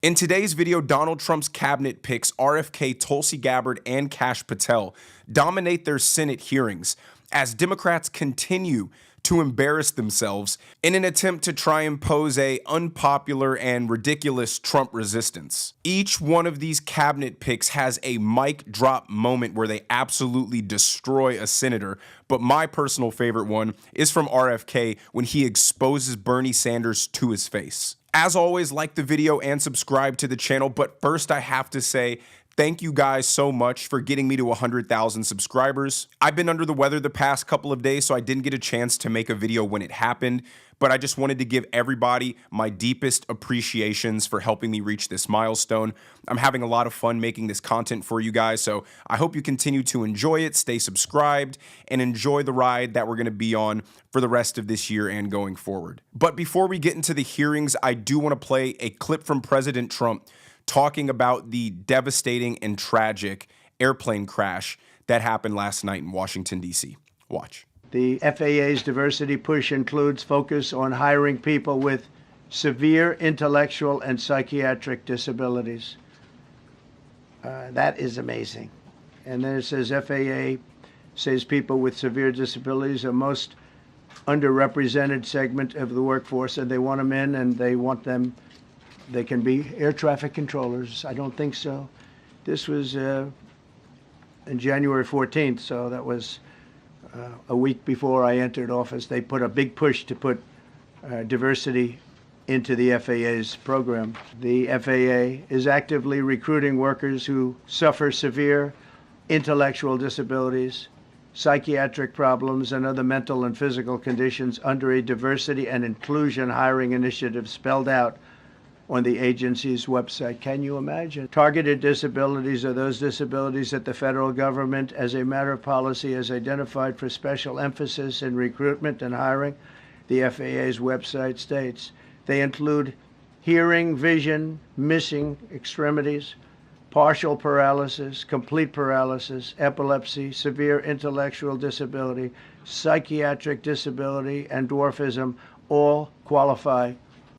In today's video, Donald Trump's cabinet picks RFK, Tulsi Gabbard, and Kash Patel dominate their Senate hearings as Democrats continue to embarrass themselves in an attempt to try and pose a unpopular and ridiculous Trump resistance. Each one of these cabinet picks has a mic drop moment where they absolutely destroy a senator, but my personal favorite one is from RFK when he exposes Bernie Sanders to his face. As always, like the video and subscribe to the channel, but first I have to say thank you guys so much for getting me to 100,000 subscribers. I've been under the weather the past couple of days, so I didn't get a chance to make a video when it happened, but I just wanted to give everybody my deepest appreciations for helping me reach this milestone. I'm having a lot of fun making this content for you guys, so I hope you continue to enjoy it, stay subscribed, and enjoy the ride that we're going to be on for the rest of this year and going forward. But before we get into the hearings, I do want to play a clip from President Trump talking about the devastating and tragic airplane crash that happened last night in Washington, D.C. Watch. The FAA's diversity push includes focus on hiring people with severe intellectual and psychiatric disabilities. That is amazing. And then it says FAA says people with severe disabilities are most underrepresented segment of the workforce, and they want them in, and they want them. They can be air traffic controllers. I don't think so. This was in January 14th, so that was a week before I entered office. They put a big push to put diversity into the FAA's program. The FAA is actively recruiting workers who suffer severe intellectual disabilities, psychiatric problems, and other mental and physical conditions under a diversity and inclusion hiring initiative spelled out on the agency's website. Can you imagine? Targeted disabilities are those disabilities that the federal government, as a matter of policy, has identified for special emphasis in recruitment and hiring. The FAA's website states they include hearing, vision, missing extremities, partial paralysis, complete paralysis, epilepsy, severe intellectual disability, psychiatric disability, and dwarfism all qualify.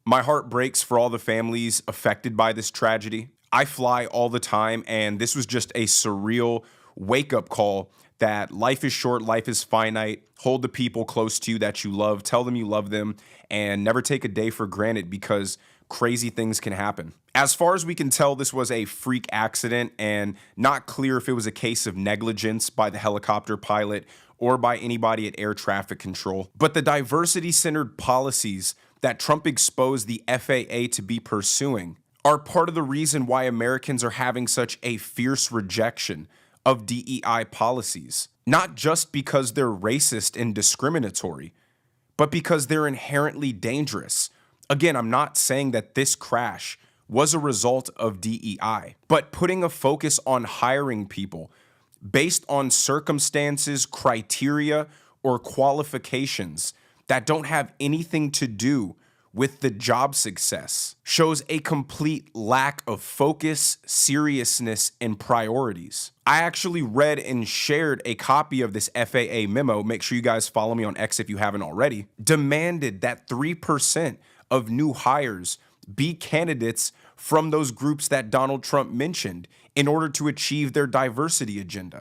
My heart breaks for all the families affected by this tragedy. I fly all the time, and this was just a surreal wake-up call that life is short, life is finite. Hold the people close to you that you love, tell them you love them, and never take a day for granted because crazy things can happen. As far as we can tell, this was a freak accident and not clear if it was a case of negligence by the helicopter pilot or by anybody at air traffic control. But the diversity-centered policies that Trump exposed the FAA to be pursuing are part of the reason why Americans are having such a fierce rejection of DEI policies. Not just because they're racist and discriminatory, but because they're inherently dangerous. Again, I'm not saying that this crash was a result of DEI, but putting a focus on hiring people based on circumstances, criteria, or qualifications that don't have anything to do with the job success shows a complete lack of focus, seriousness, and priorities. I actually read and shared a copy of this FAA memo. Make sure you guys follow me on X if you haven't already. Demanded that 3% of new hires be candidates from those groups that Donald Trump mentioned in order to achieve their diversity agenda.